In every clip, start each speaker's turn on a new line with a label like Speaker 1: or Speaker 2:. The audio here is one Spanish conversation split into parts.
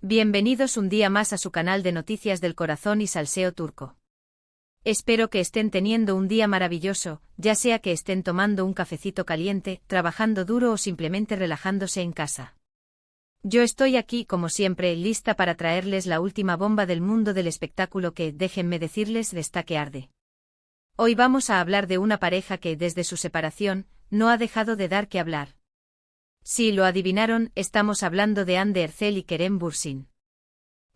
Speaker 1: Bienvenidos un día más a su canal de noticias del corazón y salseo turco. Espero que estén teniendo un día maravilloso, ya sea que estén tomando un cafecito caliente, trabajando duro o simplemente relajándose en casa. Yo estoy aquí, como siempre, lista para traerles la última bomba del mundo del espectáculo que, déjenme decirles, está que arde. Hoy vamos a hablar de una pareja que, desde su separación, no ha dejado de dar que hablar. Si lo adivinaron, estamos hablando de Hande Erçel y Kerem Bürsin.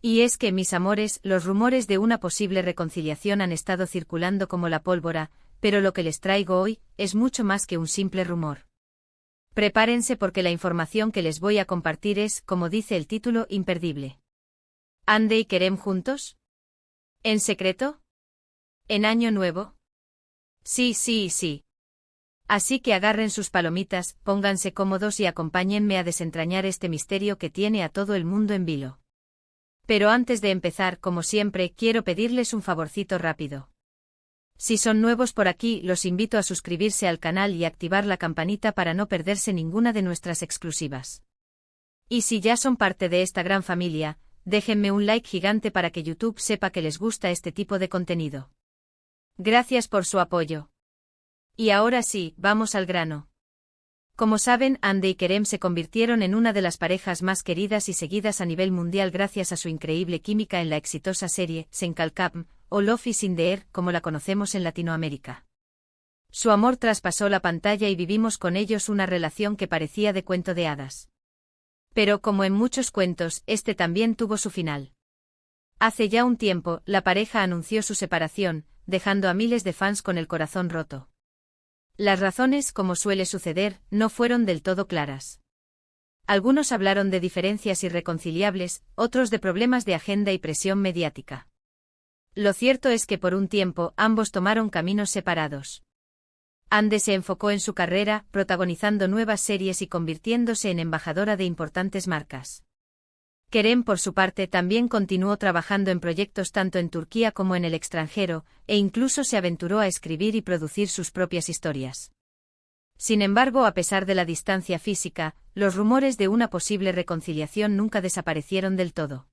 Speaker 1: Y es que, mis amores, los rumores de una posible reconciliación han estado circulando como la pólvora, pero lo que les traigo hoy es mucho más que un simple rumor. Prepárense porque la información que les voy a compartir es, como dice el título, imperdible. ¿Hande y Kerem juntos? ¿En secreto? ¿En año nuevo? Sí. Así que agarren sus palomitas, pónganse cómodos y acompáñenme a desentrañar este misterio que tiene a todo el mundo en vilo. Pero antes de empezar, como siempre, quiero pedirles un favorcito rápido. Si son nuevos por aquí, los invito a suscribirse al canal y activar la campanita para no perderse ninguna de nuestras exclusivas. Y si ya son parte de esta gran familia, déjenme un like gigante para que YouTube sepa que les gusta este tipo de contenido. Gracias por su apoyo. Y ahora sí, vamos al grano. Como saben, Hande y Kerem se convirtieron en una de las parejas más queridas y seguidas a nivel mundial gracias a su increíble química en la exitosa serie Sen Kalkam, o Love is in the Air, como la conocemos en Latinoamérica. Su amor traspasó la pantalla y vivimos con ellos una relación que parecía de cuento de hadas. Pero como en muchos cuentos, este también tuvo su final. Hace ya un tiempo, la pareja anunció su separación, dejando a miles de fans con el corazón roto. Las razones, como suele suceder, no fueron del todo claras. Algunos hablaron de diferencias irreconciliables, otros de problemas de agenda y presión mediática. Lo cierto es que por un tiempo ambos tomaron caminos separados. Hande se enfocó en su carrera, protagonizando nuevas series y convirtiéndose en embajadora de importantes marcas. Kerem, por su parte, también continuó trabajando en proyectos tanto en Turquía como en el extranjero, e incluso se aventuró a escribir y producir sus propias historias. Sin embargo, a pesar de la distancia física, los rumores de una posible reconciliación nunca desaparecieron del todo.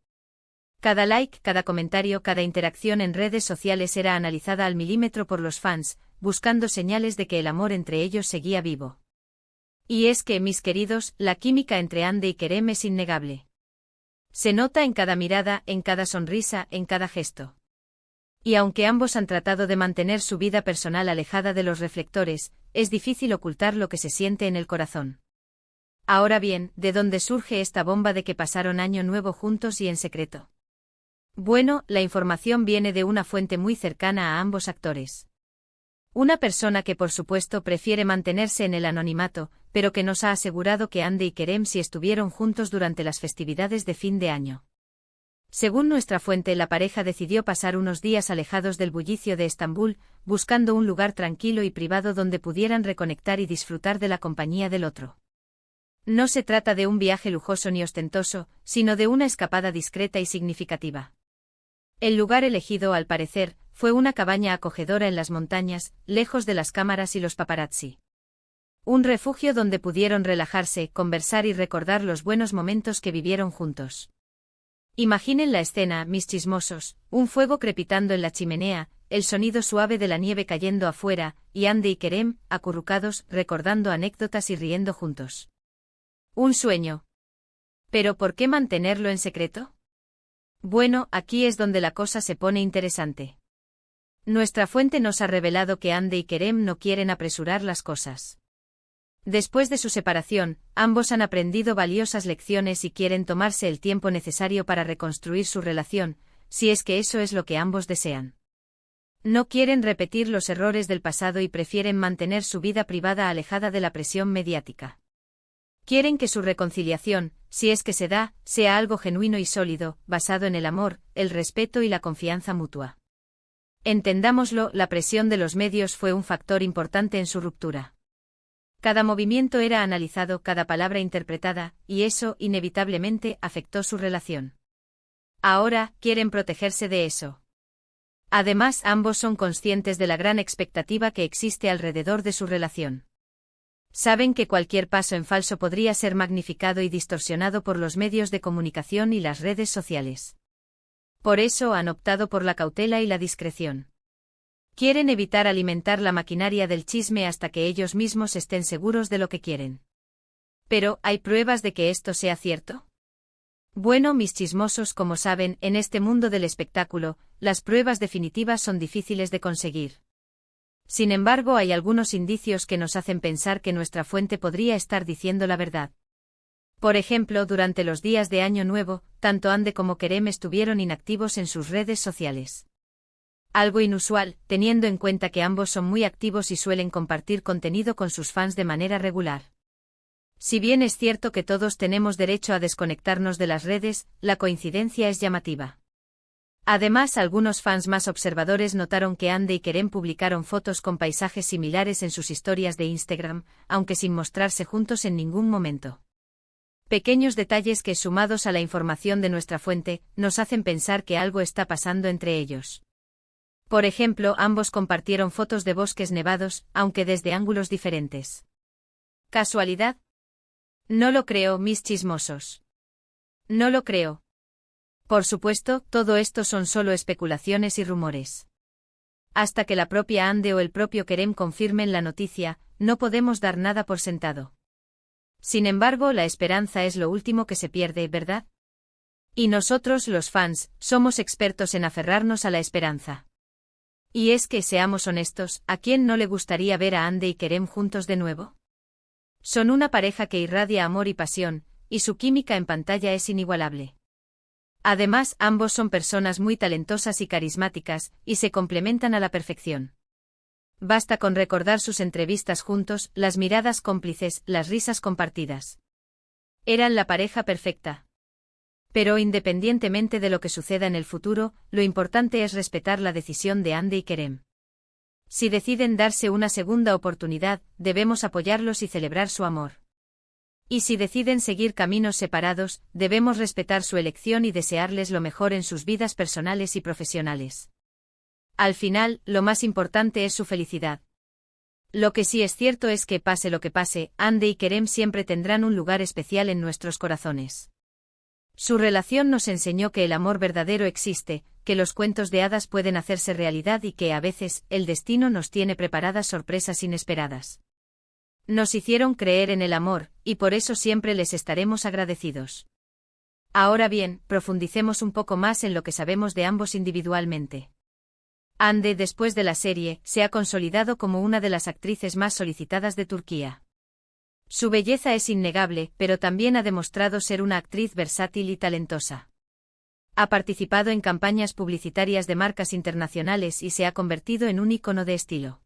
Speaker 1: Cada like, cada comentario, cada interacción en redes sociales era analizada al milímetro por los fans, buscando señales de que el amor entre ellos seguía vivo. Y es que, mis queridos, la química entre Hande y Kerem es innegable. Se nota en cada mirada, en cada sonrisa, en cada gesto. Y aunque ambos han tratado de mantener su vida personal alejada de los reflectores, es difícil ocultar lo que se siente en el corazón. Ahora bien, ¿de dónde surge esta bomba de que pasaron año nuevo juntos y en secreto? Bueno, la información viene de una fuente muy cercana a ambos actores. Una persona que por supuesto prefiere mantenerse en el anonimato, pero que nos ha asegurado que Hande y Kerem sí estuvieron juntos durante las festividades de fin de año. Según nuestra fuente, la pareja decidió pasar unos días alejados del bullicio de Estambul, buscando un lugar tranquilo y privado donde pudieran reconectar y disfrutar de la compañía del otro. No se trata de un viaje lujoso ni ostentoso, sino de una escapada discreta y significativa. El lugar elegido, al parecer, fue una cabaña acogedora en las montañas, lejos de las cámaras y los paparazzi. Un refugio donde pudieron relajarse, conversar y recordar los buenos momentos que vivieron juntos. Imaginen la escena, mis chismosos, un fuego crepitando en la chimenea, el sonido suave de la nieve cayendo afuera, y Hande y Kerem, acurrucados, recordando anécdotas y riendo juntos. Un sueño. ¿Pero por qué mantenerlo en secreto? Bueno, aquí es donde la cosa se pone interesante. Nuestra fuente nos ha revelado que Hande y Kerem no quieren apresurar las cosas. Después de su separación, ambos han aprendido valiosas lecciones y quieren tomarse el tiempo necesario para reconstruir su relación, si es que eso es lo que ambos desean. No quieren repetir los errores del pasado y prefieren mantener su vida privada alejada de la presión mediática. Quieren que su reconciliación, si es que se da, sea algo genuino y sólido, basado en el amor, el respeto y la confianza mutua. Entendámoslo, la presión de los medios fue un factor importante en su ruptura. Cada movimiento era analizado, cada palabra interpretada, y eso, inevitablemente, afectó su relación. Ahora, quieren protegerse de eso. Además, ambos son conscientes de la gran expectativa que existe alrededor de su relación. Saben que cualquier paso en falso podría ser magnificado y distorsionado por los medios de comunicación y las redes sociales. Por eso han optado por la cautela y la discreción. Quieren evitar alimentar la maquinaria del chisme hasta que ellos mismos estén seguros de lo que quieren. Pero, ¿hay pruebas de que esto sea cierto? Bueno, mis chismosos, como saben, en este mundo del espectáculo, las pruebas definitivas son difíciles de conseguir. Sin embargo, hay algunos indicios que nos hacen pensar que nuestra fuente podría estar diciendo la verdad. Por ejemplo, durante los días de Año Nuevo, tanto Ande como Kerem estuvieron inactivos en sus redes sociales. Algo inusual, teniendo en cuenta que ambos son muy activos y suelen compartir contenido con sus fans de manera regular. Si bien es cierto que todos tenemos derecho a desconectarnos de las redes, la coincidencia es llamativa. Además, algunos fans más observadores notaron que Ande y Kerem publicaron fotos con paisajes similares en sus historias de Instagram, aunque sin mostrarse juntos en ningún momento. Pequeños detalles que, sumados a la información de nuestra fuente, nos hacen pensar que algo está pasando entre ellos. Por ejemplo, ambos compartieron fotos de bosques nevados, aunque desde ángulos diferentes. ¿Casualidad? No lo creo, mis chismosos. No lo creo. Por supuesto, todo esto son solo especulaciones y rumores. Hasta que la propia Ande o el propio Kerem confirmen la noticia, no podemos dar nada por sentado. Sin embargo, la esperanza es lo último que se pierde, ¿verdad? Y nosotros, los fans, somos expertos en aferrarnos a la esperanza. Y es que, seamos honestos, ¿a quién no le gustaría ver a Ande y Kerem juntos de nuevo? Son una pareja que irradia amor y pasión, y su química en pantalla es inigualable. Además, ambos son personas muy talentosas y carismáticas, y se complementan a la perfección. Basta con recordar sus entrevistas juntos, las miradas cómplices, las risas compartidas. Eran la pareja perfecta. Pero independientemente de lo que suceda en el futuro, lo importante es respetar la decisión de Ande y Kerem. Si deciden darse una segunda oportunidad, debemos apoyarlos y celebrar su amor. Y si deciden seguir caminos separados, debemos respetar su elección y desearles lo mejor en sus vidas personales y profesionales. Al final, lo más importante es su felicidad. Lo que sí es cierto es que, pase lo que pase, Ande y Kerem siempre tendrán un lugar especial en nuestros corazones. Su relación nos enseñó que el amor verdadero existe, que los cuentos de hadas pueden hacerse realidad y que, a veces, el destino nos tiene preparadas sorpresas inesperadas. Nos hicieron creer en el amor, y por eso siempre les estaremos agradecidos. Ahora bien, profundicemos un poco más en lo que sabemos de ambos individualmente. Ande, después de la serie, se ha consolidado como una de las actrices más solicitadas de Turquía. Su belleza es innegable, pero también ha demostrado ser una actriz versátil y talentosa. Ha participado en campañas publicitarias de marcas internacionales y se ha convertido en un ícono de estilo.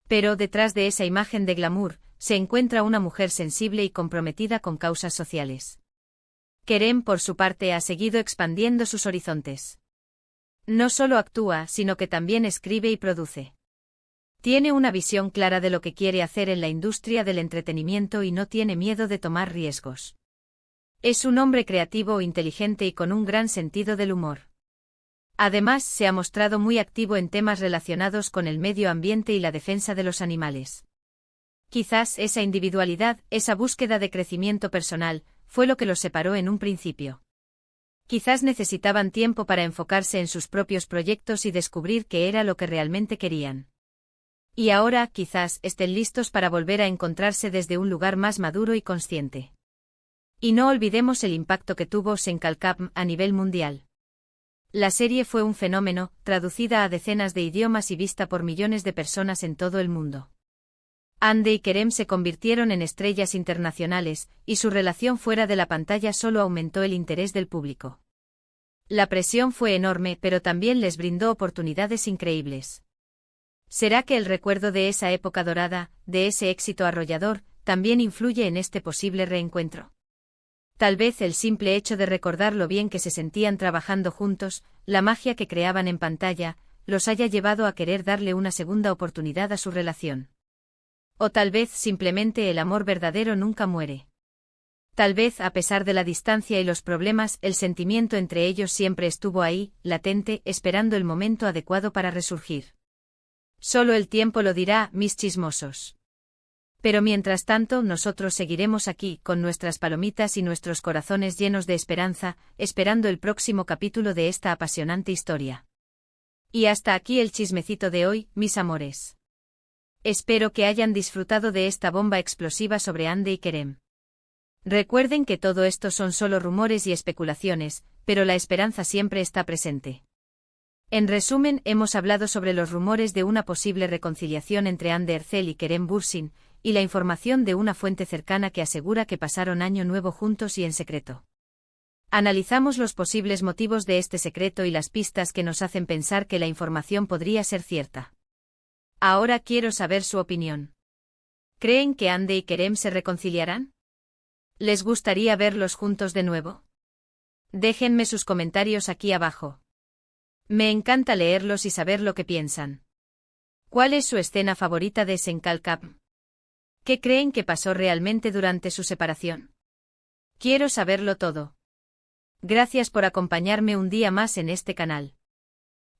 Speaker 1: Pero detrás de esa imagen de glamour, se encuentra una mujer sensible y comprometida con causas sociales. Kerem, por su parte, ha seguido expandiendo sus horizontes. No solo actúa, sino que también escribe y produce. Tiene una visión clara de lo que quiere hacer en la industria del entretenimiento y no tiene miedo de tomar riesgos. Es un hombre creativo, inteligente y con un gran sentido del humor. Además, se ha mostrado muy activo en temas relacionados con el medio ambiente y la defensa de los animales. Quizás esa individualidad, esa búsqueda de crecimiento personal, fue lo que los separó en un principio. Quizás necesitaban tiempo para enfocarse en sus propios proyectos y descubrir qué era lo que realmente querían. Y ahora, quizás, estén listos para volver a encontrarse desde un lugar más maduro y consciente. Y no olvidemos el impacto que tuvo Senkalkam a nivel mundial. La serie fue un fenómeno, traducida a decenas de idiomas y vista por millones de personas en todo el mundo. Ande y Kerem se convirtieron en estrellas internacionales, y su relación fuera de la pantalla solo aumentó el interés del público. La presión fue enorme, pero también les brindó oportunidades increíbles. ¿Será que el recuerdo de esa época dorada, de ese éxito arrollador, también influye en este posible reencuentro? Tal vez el simple hecho de recordar lo bien que se sentían trabajando juntos, la magia que creaban en pantalla, los haya llevado a querer darle una segunda oportunidad a su relación. O tal vez simplemente el amor verdadero nunca muere. Tal vez, a pesar de la distancia y los problemas, el sentimiento entre ellos siempre estuvo ahí, latente, esperando el momento adecuado para resurgir. Solo el tiempo lo dirá, mis chismosos. Pero mientras tanto nosotros seguiremos aquí, con nuestras palomitas y nuestros corazones llenos de esperanza, esperando el próximo capítulo de esta apasionante historia. Y hasta aquí el chismecito de hoy, mis amores. Espero que hayan disfrutado de esta bomba explosiva sobre Hande y Kerem. Recuerden que todo esto son solo rumores y especulaciones, pero la esperanza siempre está presente. En resumen, hemos hablado sobre los rumores de una posible reconciliación entre Hande Erçel y Kerem Bürsin, y la información de una fuente cercana que asegura que pasaron Año Nuevo juntos y en secreto. Analizamos los posibles motivos de este secreto y las pistas que nos hacen pensar que la información podría ser cierta. Ahora quiero saber su opinión. ¿Creen que Hande y Kerem se reconciliarán? ¿Les gustaría verlos juntos de nuevo? Déjenme sus comentarios aquí abajo. Me encanta leerlos y saber lo que piensan. ¿Cuál es su escena favorita de Senkalkap? ¿Qué creen que pasó realmente durante su separación? Quiero saberlo todo. Gracias por acompañarme un día más en este canal.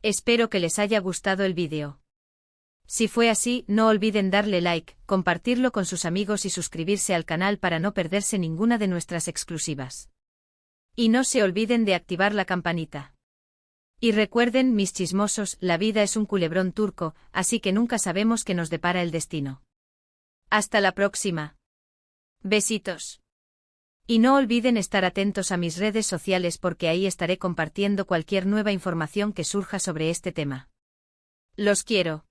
Speaker 1: Espero que les haya gustado el vídeo. Si fue así, no olviden darle like, compartirlo con sus amigos y suscribirse al canal para no perderse ninguna de nuestras exclusivas. Y no se olviden de activar la campanita. Y recuerden, mis chismosos, la vida es un culebrón turco, así que nunca sabemos qué nos depara el destino. Hasta la próxima. Besitos. Y no olviden estar atentos a mis redes sociales porque ahí estaré compartiendo cualquier nueva información que surja sobre este tema. Los quiero.